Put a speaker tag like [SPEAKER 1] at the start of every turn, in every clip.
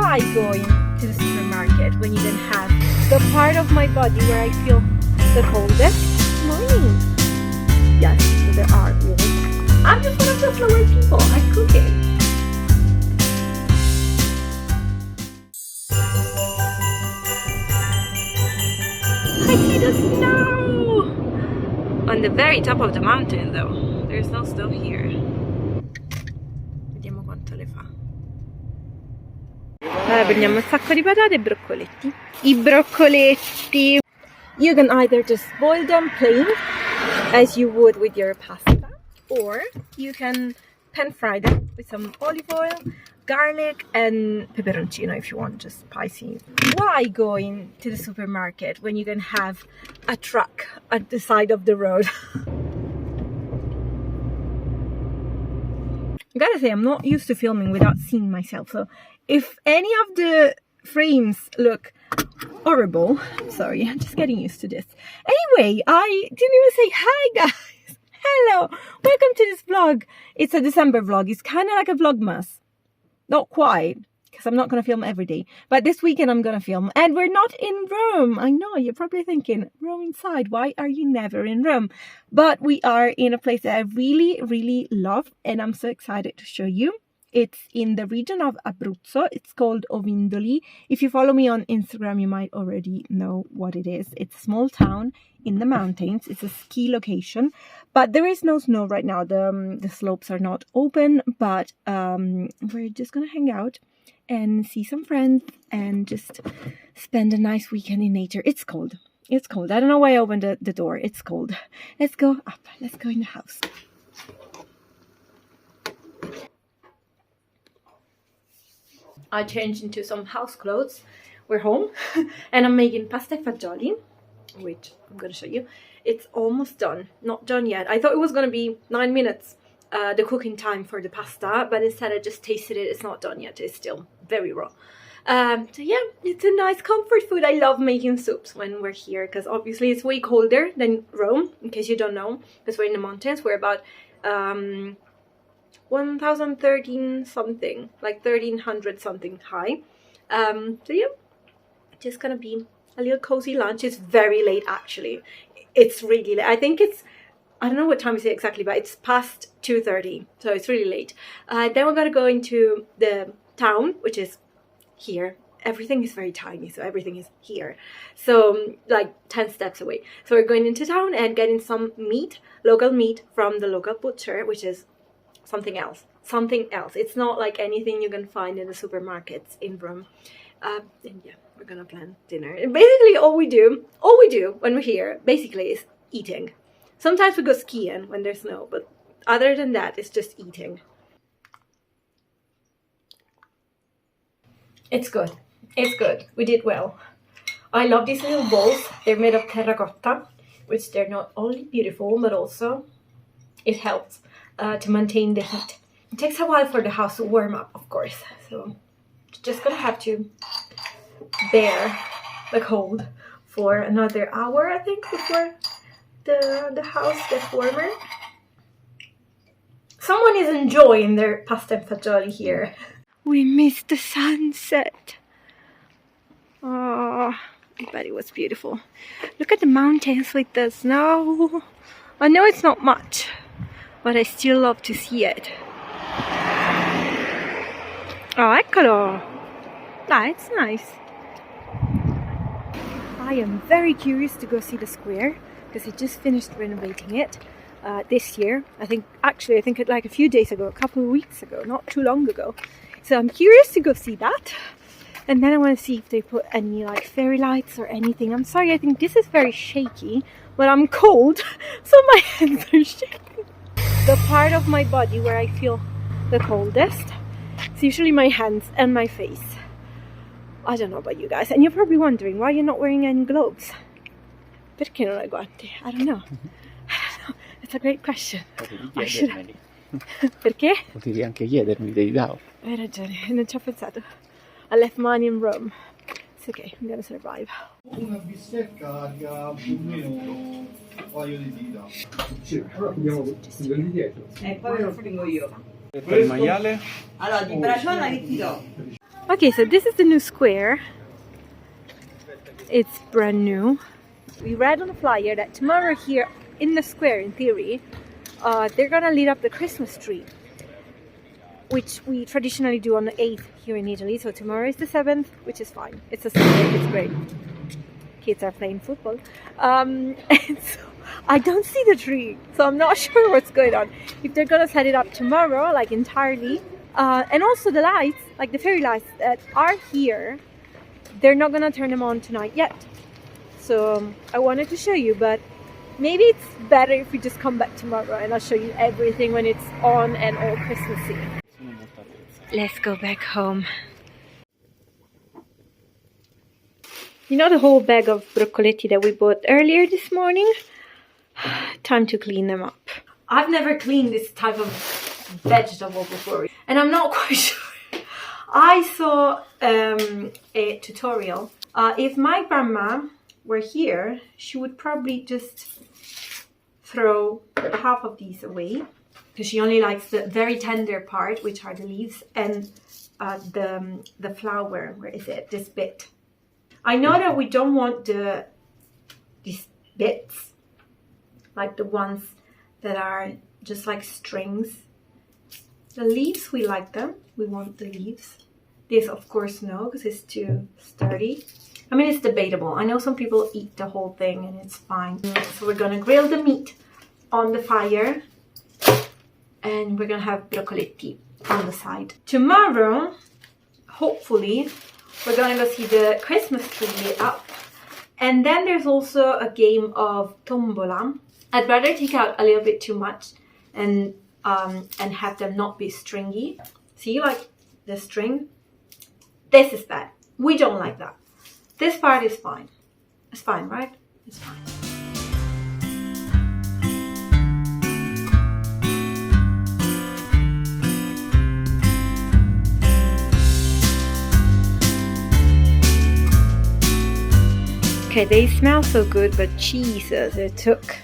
[SPEAKER 1] Why going to the supermarket when you can have the part of my body where I feel the coldest? Morning. Yes, so there are walls. I'm just one of the slower people. I'm cooking. I see the snow! On the very top of the mountain though. There's no snow here. Vediamo quanto le fa. Allora prendiamo un sacco di patate e broccoletti. I broccoletti! You can either just boil them plain as you would with your pasta, or you can pan fry them with some olive oil, garlic and peperoncino if you want, just spicy. Why going to the supermarket when you can have a truck at the side of the road? I gotta say, I'm not used to filming without seeing myself, so if any of the frames look horrible, sorry, I'm just getting used to this. Anyway, I didn't even say hi guys. Hello, welcome to this vlog. It's a December vlog. It's kind of like a Vlogmas. Not quite, because I'm not going to film every day. But this weekend I'm going to film. And we're not in Rome. I know, you're probably thinking, Rome inside, why are you never in Rome? But we are in a place that I really, really love. And I'm so excited to show you. It's in the region of Abruzzo. It's called Ovindoli. If you follow me on Instagram, you might already know what it is. It's a small town in the mountains. It's a ski location, but there is no snow right now. The slopes are not open, but we're just gonna hang out and see some friends and just spend a nice weekend in nature. It's cold. It's cold. I don't know why I opened the door. It's cold. Let's go up. Let's go in the house. I changed into some house clothes. We're home and I'm making pasta e fagioli, which I'm gonna show you. It's almost done. Not done yet. I thought it was gonna be 9 minutes the cooking time for the pasta, but instead I just tasted it. It's not done yet. It's still very raw. So yeah, it's a nice comfort food. I love making soups when we're here because obviously it's way colder than Rome, in case you don't know, because we're in the mountains. We're about 1013 something, like 1300 something high. So yeah, just gonna be a little cozy lunch. It's very late actually. It's really late. I think it's, I don't know what time is it exactly, but it's past 2:30, so it's really late. Then we're gonna go into the town, which is here. Everything is very tiny, so everything is here. So like 10 steps away. So we're going into town and getting some meat, local meat from the local butcher, which is something else. It's not like anything you can find in the supermarkets in Rome. And yeah, we're gonna plan dinner. And basically all we do when we're here basically is eating. Sometimes we go skiing when there's snow, but other than that it's just eating. It's good. It's good. We did well. I love these little bowls. They're made of terracotta, which they're not only beautiful but also it helps to maintain the heat. It takes a while for the house to warm up, of course, so just gonna have to bear the cold for another hour, I think, before the house gets warmer. Someone is enjoying their pasta and fagioli here. We missed the sunset. Oh, I bet it was beautiful. Look at the mountains with the snow. I know it's not much, but I still love to see it. Oh, eccolo! Ah, it's nice. I am very curious to go see the square because I just finished renovating it this year. I think it like a few days ago, a couple of weeks ago, not too long ago. So I'm curious to go see that. And then I want to see if they put any like fairy lights or anything. I'm sorry, I think this is very shaky, but I'm cold, so my hands are shaking. The part of my body where I feel the coldest, it's usually my hands and my face. I don't know about you guys, and you're probably wondering why you're not wearing any gloves. Perché non hai guanti? I don't know. It's a great question. I should have. Perché?
[SPEAKER 2] Potevi anche chiedermi, te li davo.
[SPEAKER 1] Hai ragione, non ci ho pensato. I left mine in Rome. It's okay, I'm gonna survive.
[SPEAKER 3] Una bistecca di almeno un paio di dita.
[SPEAKER 4] Sì, allora andiamo quelli dietro.
[SPEAKER 5] E poi lo friggo io.
[SPEAKER 2] Per il maiale?
[SPEAKER 5] Allora, di braciona che ti do?
[SPEAKER 1] Okay, so this is the new square. It's brand new. We read on the flyer that tomorrow here in the square, in theory, they're gonna light up the Christmas tree, which we traditionally do on the 8th here in Italy. So tomorrow is the 7th, which is fine. It's a Sunday, it's great. Kids are playing football. And so I don't see the tree, so I'm not sure what's going on. If they're gonna set it up tomorrow, like entirely, and also the lights, like the fairy lights that are here, they're not gonna turn them on tonight yet. So I wanted to show you, but maybe it's better if we just come back tomorrow and I'll show you everything when it's on and all Christmassy. Let's go back home. You know the whole bag of broccoletti that we bought earlier this morning? Time to clean them up. I've never cleaned this type of vegetable before, and I'm not quite sure. I saw a tutorial. If my grandma were here, she would probably just throw half of these away, because she only likes the very tender part, which are the leaves, and the flower. Where is it? This bit. I know that we don't want these bits, like the ones that are just like strings. The leaves, we like them. We want the leaves. This, of course, no, because it's too sturdy. I mean, it's debatable. I know some people eat the whole thing and it's fine. So we're gonna grill the meat on the fire, and we're gonna have broccoletti on the side. Tomorrow, hopefully, we're gonna go see the Christmas tree lit up. And then there's also a game of tombola. I'd rather take out a little bit too much and have them not be stringy. See, like the string? This is bad. We don't like that. This part is fine. It's fine, right? It's fine. Okay, they smell so good, but Jesus, it took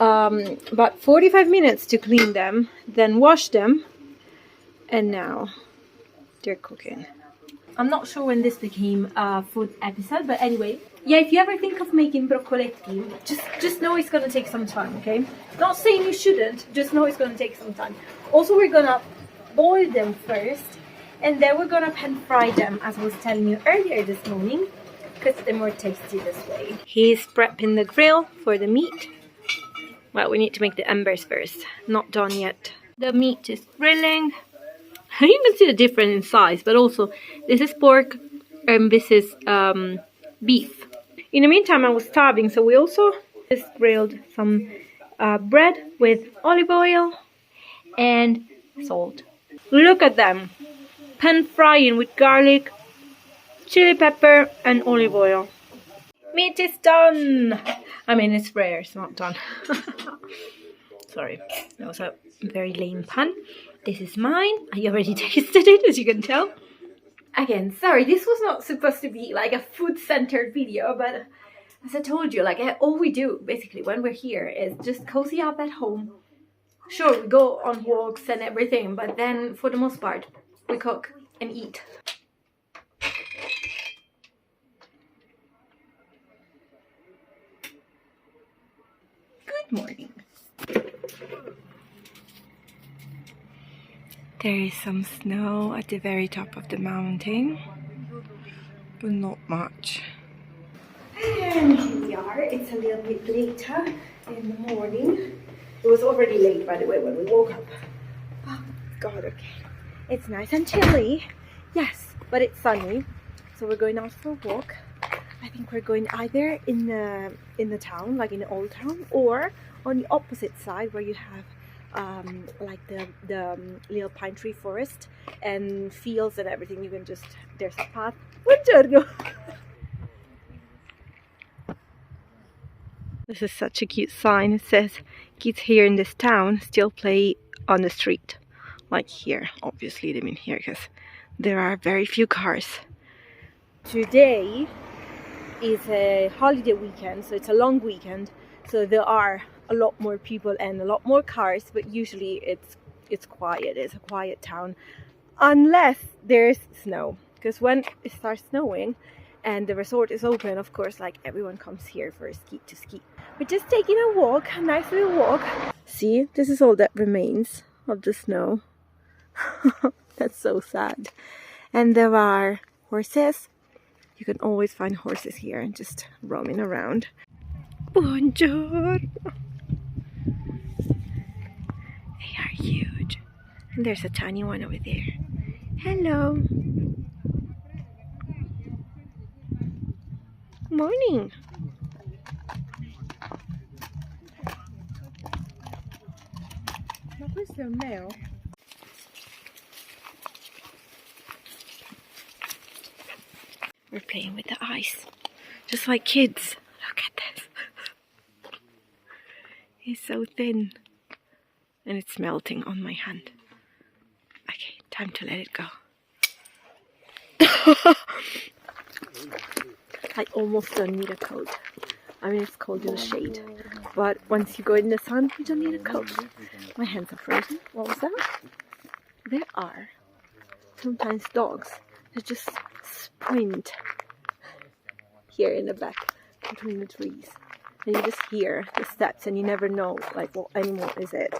[SPEAKER 1] about 45 minutes to clean them, then wash them, and now they're cooking. I'm not sure when this became a food episode, but anyway, yeah, if you ever think of making broccoletti, just know it's gonna take some time, okay? Not saying you shouldn't, just know it's gonna take some time. Also, we're gonna boil them first, and then we're gonna pan fry them, as I was telling you earlier this morning, because they're more tasty this way. He's prepping the grill for the meat. Well, we need to make the embers first. Not done yet. The meat is grilling. You can see the difference in size, but also this is pork and this is beef. In the meantime, I was starving, so we also just grilled some bread with olive oil and salt. Look at them. Pan frying with garlic, chili pepper and olive oil. Meat is done! I mean, it's rare, it's not done. Sorry, that was a very lame pun. This is mine. I already tasted it, as you can tell. Again, sorry, this was not supposed to be like a food-centered video, but as I told you, like all we do basically when we're here is just cozy up at home. Sure, we go on walks and everything, but then for the most part, we cook and eat. Good morning. There is some snow at the very top of the mountain, but not much. And here we are. It's a little bit later in the morning. It was already late, by the way, when we woke up. Oh, God, okay. It's nice and chilly, yes, but it's sunny. So we're going out for a walk. I think we're going either in the town, like in the old town, or on the opposite side where you have like the little pine tree forest and fields and everything. You can just, there's a path. Buongiorno! This is such a cute sign. It says kids here in this town still play on the street. Like here, obviously they mean here because there are very few cars. Today is a holiday weekend, so it's a long weekend, so there are a lot more people and a lot more cars, but usually it's quiet. It's a quiet town. unless there's snow, because when it starts snowing and the resort is open, of course, like everyone comes here for a ski. We're just taking a walk, a nice little walk. See, this is all that remains of the snow. That's so sad. And there are horses. You can always find horses here and just roaming around. Buongiorno. They are huge. And there's a tiny one over there. Hello. Morning. What is their mail? We're playing with the ice. Just like kids. Look at this. It's so thin. And it's melting on my hand. Okay, time to let it go. I almost don't need a coat. I mean, it's cold in the shade. But once you go in the sun, you don't need a coat. My hands are frozen. What was that? There are sometimes dogs that just sprint here in the back between the trees. And you just hear the steps and you never know, like, what animal is it?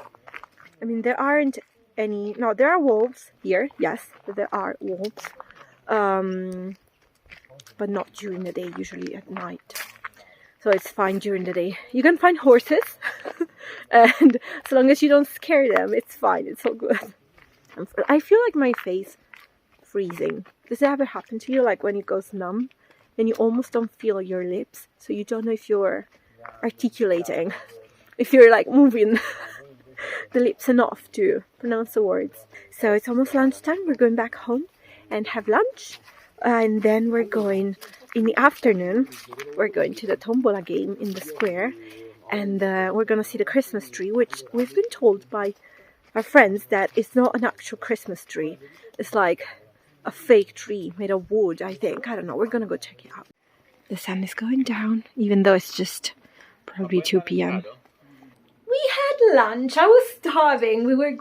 [SPEAKER 1] I mean, there aren't any... No, there are wolves here, yes, but there are wolves. But not during the day, usually at night. So it's fine during the day. You can find horses. And as long as you don't scare them, it's fine. It's all good. I feel like my face freezing. Does that ever happen to you? Like when it goes numb and you almost don't feel your lips. So you don't know if you're articulating. If you're like moving the lips enough to pronounce the words. So it's almost lunchtime. We're going back home and have lunch. And then we're going, in the afternoon, we're going to the tombola game in the square. And we're going to see the Christmas tree, which we've been told by our friends that it's not an actual Christmas tree. It's like a fake tree made of wood, I think. I don't know. We're going to go check it out. The sun is going down, even though it's just probably 2 p.m. We had lunch. I was starving. We were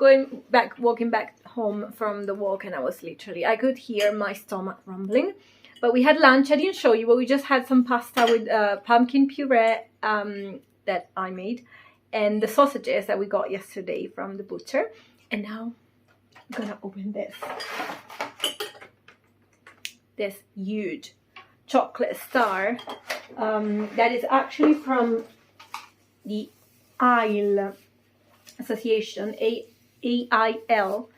[SPEAKER 1] walking back home from the walk, and I could hear my stomach rumbling. But we had lunch. I didn't show you, but we just had some pasta with pumpkin puree that I made, and the sausages that we got yesterday from the butcher. And now I'm gonna open this huge chocolate star that is actually from the AIL Association, AIL,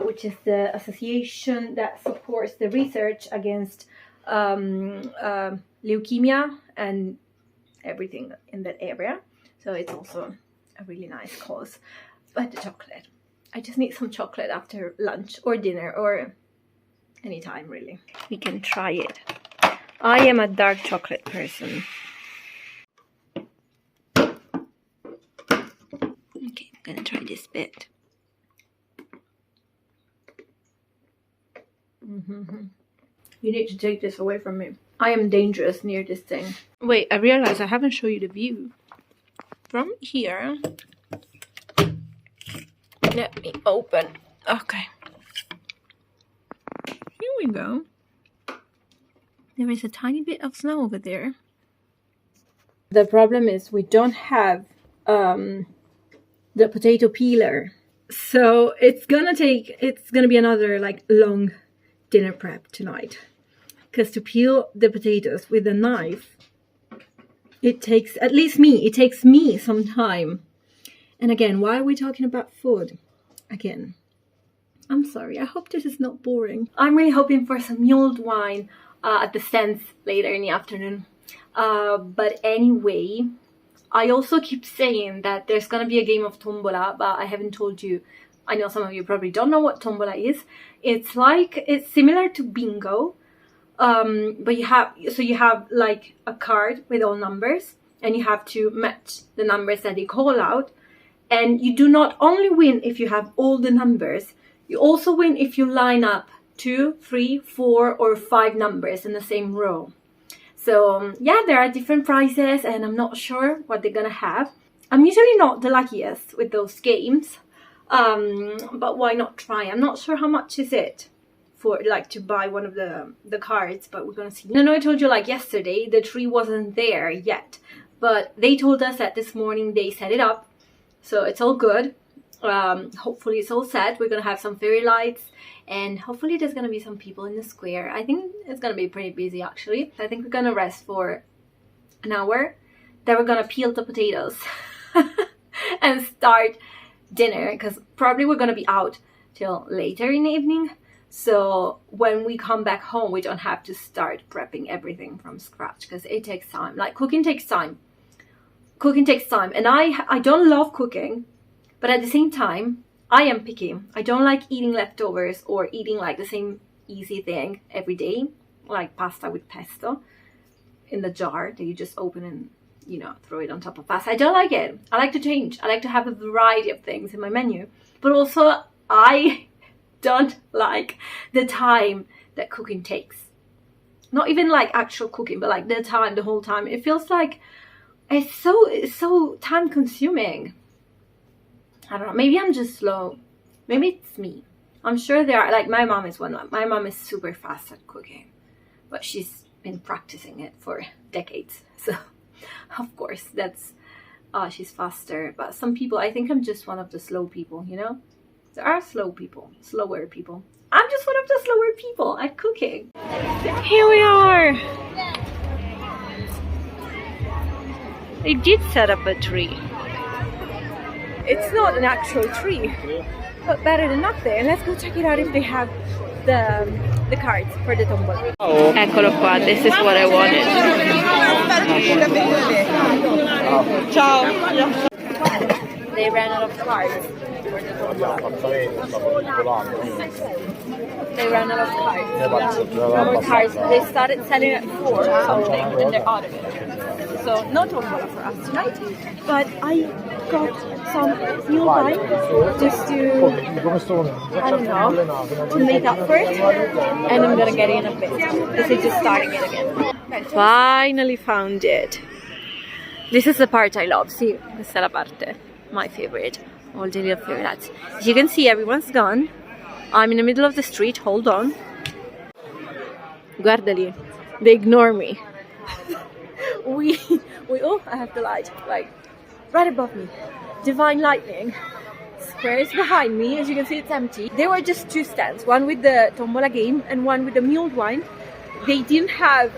[SPEAKER 1] which is the association that supports the research against leukemia and everything in that area. So it's also a really nice cause. But the chocolate, I just need some chocolate after lunch or dinner or anytime really. We can try it. I am a dark chocolate person. Okay, I'm gonna try this bit. You need to take this away from me. I am dangerous near this thing. Wait, I realized I haven't shown you the view. From here, let me open. Okay. Here we go. There is a tiny bit of snow over there. The problem is we don't have the potato peeler. So it's gonna be another like long dinner prep tonight. Because to peel the potatoes with a knife, it takes me some time. And again, why are we talking about food? Again, I'm sorry, I hope this is not boring. I'm really hoping for some mulled wine at the stands later in the afternoon. But anyway, I also keep saying that there's gonna be a game of tombola, but I haven't told you. I know some of you probably don't know what tombola is. It's similar to bingo. But you have like a card with all numbers, and you have to match the numbers that they call out. And you do not only win if you have all the numbers, you also win if you line up 2, 3, 4 or 5 numbers in the same row. So yeah, there are different prizes and I'm not sure what they're gonna have. I'm usually not the luckiest with those games, But why not try? I'm not sure how much is it for like to buy one of the cards, but we're gonna see. I know I told you like yesterday the tree wasn't there yet, but they told us that this morning they set it up, so it's all good. Hopefully it's all set. We're gonna have some fairy lights, and hopefully there's gonna be some people in the square. I think it's gonna be pretty busy actually. I think we're gonna rest for an hour, then we're gonna peel the potatoes and start dinner, because probably we're gonna be out till later in the evening. So when we come back home, we don't have to start prepping everything from scratch, because it takes time. Like cooking takes time. Cooking takes time, and I don't love cooking, but at the same time, I am picky. I don't like eating leftovers or eating like the same easy thing every day, like pasta with pesto in the jar that you just open and, you know, throw it on top of pasta. I don't like it. I like to change. I like to have a variety of things in my menu, but also I don't like the time that cooking takes. Not even like actual cooking, but like the time, the whole time. It feels like it's so time consuming. I don't know, maybe I'm just slow. Maybe it's me. I'm sure there are, like my mom is one. My mom is super fast at cooking, but she's been practicing it for decades. So of course that's she's faster. But some people, I think I'm just one of the slow people, you know? There are slow people, slower people. I'm just one of the slower people at cooking. Here we are. They did set up a tree. It's not an actual tree, but better than nothing. Let's go check it out if they have the cards for the tombola. Eccolo qua, this is what I wanted. Ciao. They ran out of cards. They ran out of cards. More cards. They started selling at 4 something, and they're out of it. So no tombola for us tonight. But I got some new wine just to, I don't know, to make up for it. And I'm gonna get it in a bit. This is just starting it again. Finally found it. This is the part I love. See, questa è la parte. My favorite. All the little fairy lights. As you can see, everyone's gone. I'm in the middle of the street. Hold on. Guardali. They ignore me. Oh, I have the light. Like, right above me. Divine lightning. Square is behind me. As you can see, it's empty. There were just 2 stands. One with the tombola game and one with the mulled wine. They didn't have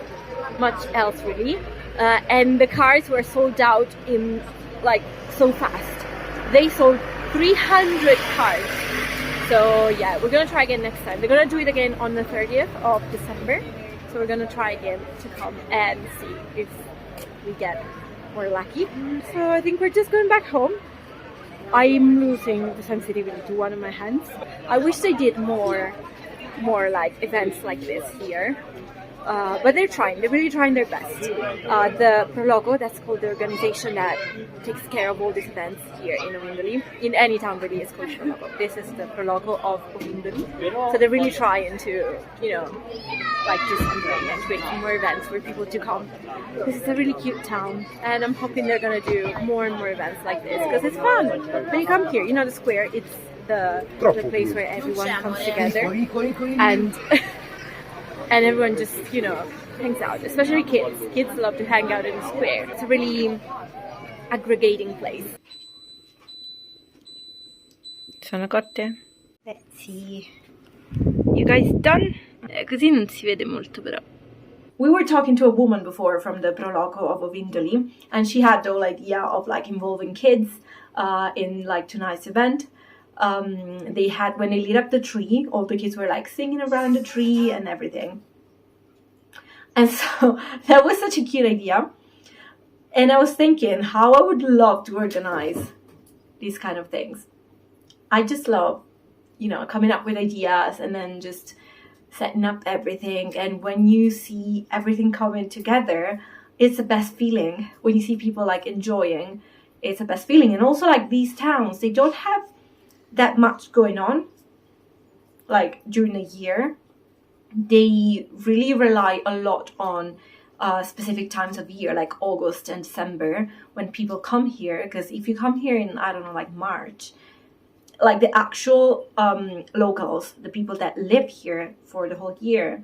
[SPEAKER 1] much else really. And the cards were sold out in like so fast. They sold 300 cards. So yeah, we're gonna try again next time. They're gonna do it again on the 30th of December. So we're gonna try again to come and see if we get more lucky. So I think we're just going back home. I'm losing the sensitivity to one of my hands. I wish they did more like events like this here. But they're really trying their best. The Prologo, that's called the organization that takes care of all these events here in Ovindoli. In any town really is called Prologo. This is the Prologo of Ovindoli. So they're really trying to, you know, like do something and create more events for people to come. This is a really cute town, and I'm hoping they're gonna do more and more events like this because it's fun. When you come here, you know, the square, it's the place where everyone comes together and and everyone just, you know, hangs out, especially kids. Kids love to hang out in the square. It's a really aggregating place. Sono cotte? Sì. You guys done? Così non si vede molto però. We were talking to a woman before from the Proloco of Ovindoli, and she had the whole idea of like involving kids in like tonight's event. They had, when they lit up the tree, all the kids were like singing around the tree and everything. And so that was such a cute idea. And I was thinking how I would love to organize these kind of things. I just love, you know, coming up with ideas and then just setting up everything. And when you see everything coming together, it's the best feeling. When you see people like enjoying, it's the best feeling. And also like these towns, they don't have that much going on like during the year. They really rely a lot on specific times of year, like August and December, when people come here. Because if you come here in, I don't know, like March, like the actual locals, the people that live here for the whole year,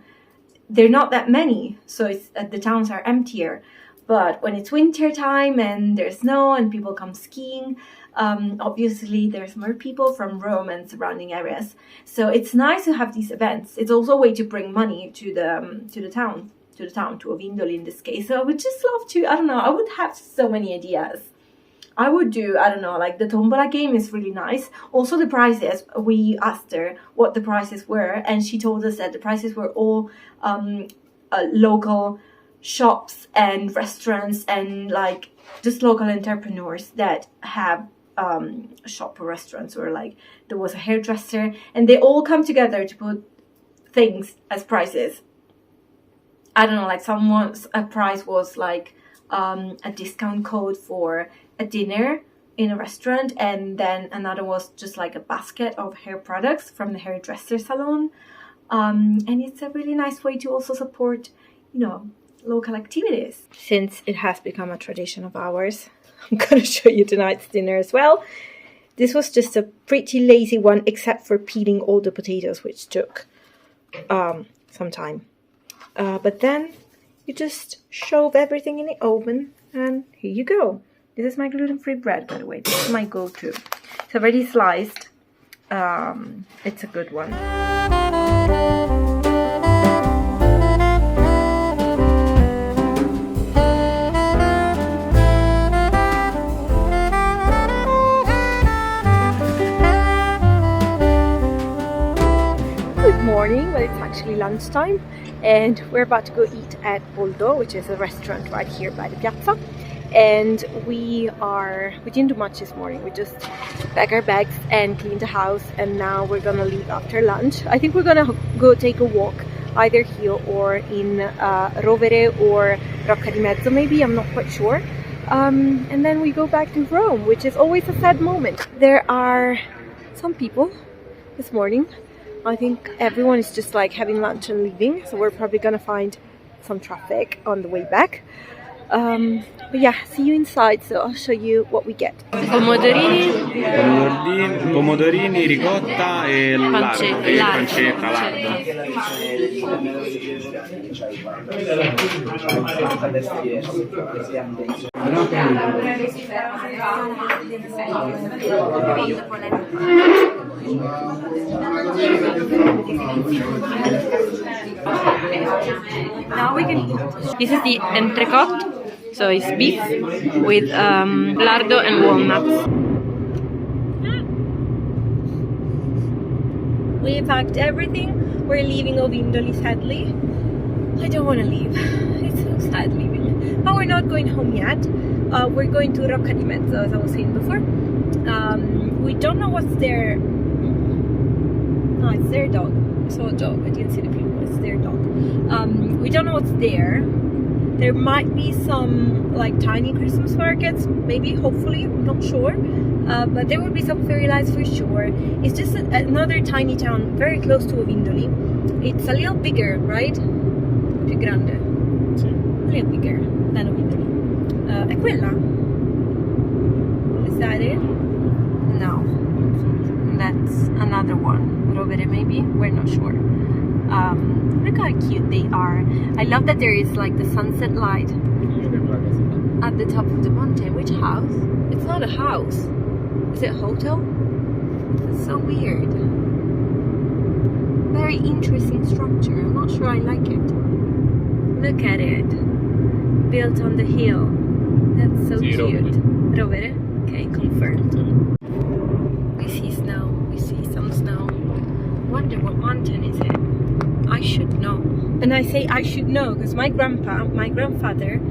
[SPEAKER 1] they're not that many, so it's the towns are emptier. But when it's winter time and there's snow and people come skiing, obviously there's more people from Rome and surrounding areas. So it's nice to have these events. It's also a way to bring money to the town, to Ovindoli in this case. So I would just love to, I don't know, I would have so many ideas. I would do, I don't know, like the tombola game is really nice. Also the prizes, we asked her what the prizes were, and she told us that the prizes were all local shops and restaurants and like just local entrepreneurs that have a shop or restaurants, or like there was a hairdresser, and they all come together to put things as prizes. I don't know, like a prize was like a discount code for a dinner in a restaurant, and then another was just like a basket of hair products from the hairdresser salon. And it's a really nice way to also support, you know, local activities. Since it has become a tradition of ours, I'm gonna show you tonight's dinner as well. This was just a pretty lazy one, except for peeling all the potatoes, which took some time. But then you just shove everything in the oven, and here you go. This is my gluten-free bread, by the way. This is my go-to. It's already sliced. It's a good one. Good morning, but it's actually lunchtime, and we're about to go eat at Poldo, which is a restaurant right here by the piazza. And we didn't do much this morning. We just packed our bags and cleaned the house, and now we're gonna leave after lunch. I think we're gonna go take a walk either here or in Rovere or Rocca di Mezzo maybe, I'm not quite sure. And then we go back to Rome, which is always a sad moment. There are some people this morning. I think everyone is just like having lunch and leaving, so we're probably gonna find some traffic on the way back. But yeah, see you inside, so I'll show you what we get. Pomodorini,
[SPEAKER 5] ricotta e pancetta larga.
[SPEAKER 1] Now we can eat. This is the entrecote. So it's beef with lardo and walnuts. We packed everything. We're leaving Ovindoli, sadly. I don't want to leave. It's so sad leaving. But we're not going home yet. We're going to Rocca di Mezzo, as I was saying before. We don't know what's there. No, it's their dog. I saw a dog. I didn't see the people. It's their dog. We don't know what's there. There might be some like tiny Christmas markets, maybe, hopefully, I'm not sure. But there will be some fairy lights for sure. It's just another tiny town, very close to Ovindoli. It's a little bigger, right? Più grande.
[SPEAKER 2] Sì.
[SPEAKER 1] A little bigger than Ovindoli. È quella? Is that it? No. That's another one. Rovere maybe? We're not sure. Look how cute they are. I love that there is like the sunset light at the top of the mountain. Which house? It's not a house. Is it a hotel? It's so weird. Very interesting structure. I'm not sure I like it. Look at it. Built on the hill. That's so cute. Rovere? Okay, confirmed. We see snow. We see some snow. Wonder what mountain is it? I should know. And I say I should know because my grandfather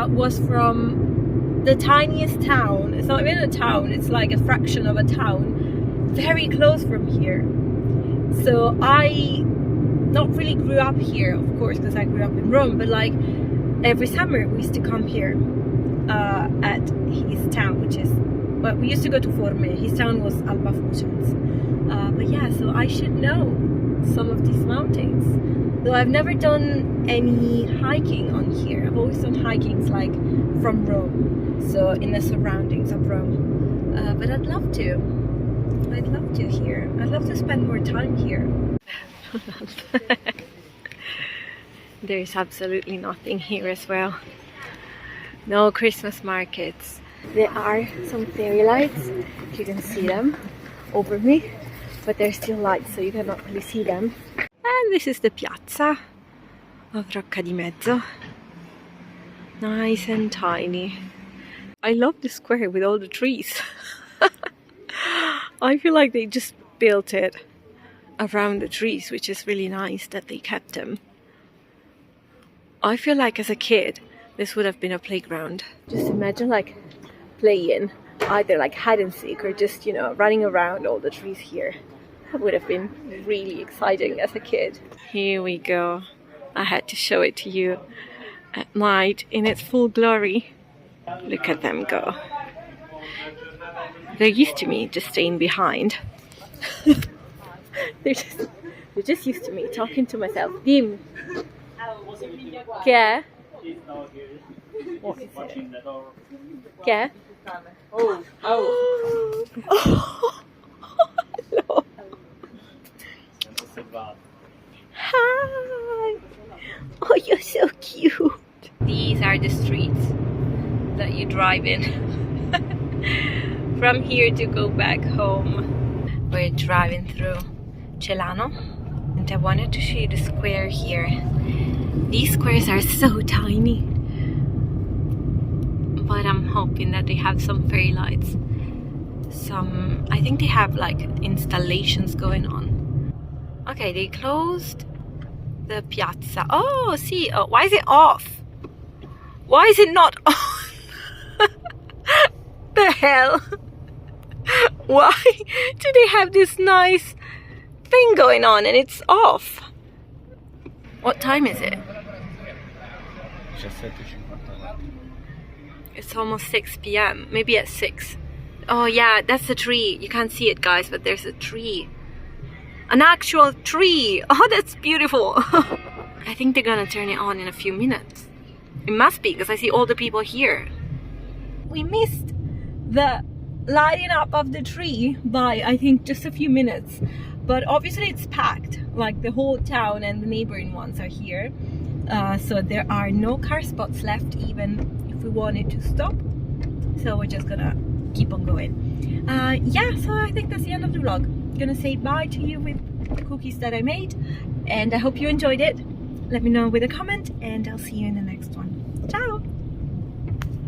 [SPEAKER 1] was from the tiniest town. It's not even a town, it's like a fraction of a town, very close from here. So I not really grew up here, of course, because I grew up in Rome, but like every summer we used to come here at his town, which is, well, we used to go to Forme. His town was Alba Fucens. But yeah, so I should know some of these mountains, though I've never done any hiking on here. I've always done hikings like from Rome, so in the surroundings of Rome, but I'd love to. I'd love to here. I'd love to spend more time here. There's absolutely nothing here as well. No Christmas markets. There are some fairy lights, if you can see them over me, but they're still lights, so you cannot really see them. And this is the piazza of Rocca di Mezzo. Nice and tiny. I love the square with all the trees. I feel like they just built it around the trees, which is really nice that they kept them. I feel like as a kid this would have been a playground. Just imagine like playing either like hide and seek or just, you know, running around all the trees here. That would have been really exciting as a kid. Here we go. I had to show it to you at night in its full glory. Look at them go. They're used to me just staying behind. they're just used to me talking to myself. Dim. Che è? What is it? Che è? Oh. Hello. Hi. Oh, you're so cute. These are the streets that you drive in from here to go back home. We're driving through Celano, and I wanted to show you the square here. These squares are so tiny, but I'm hoping that they have some fairy lights. I think they have like installations going on. Okay, they closed the piazza. Oh, see, oh, why is it off? Why is it not on? The hell? Why do they have this nice thing going on and it's off? What time is it?
[SPEAKER 2] 17:54.
[SPEAKER 1] It's almost 6 p.m. Maybe at 6. Oh yeah, that's a tree. You can't see it, guys, but there's a tree. An actual tree. Oh, that's beautiful. I think they're gonna turn it on in a few minutes. It must be, because I see all the people here. We missed the lighting up of the tree by, I think, just a few minutes. But obviously it's packed. Like the whole town and the neighboring ones are here. So there are no car spots left, even if we wanted to stop. So we're just gonna keep on going. Yeah, so I think that's the end of the vlog. I'm gonna say bye to you with the cookies that I made. And I hope you enjoyed it. Let me know with a comment, and I'll see you in the next one. Ciao!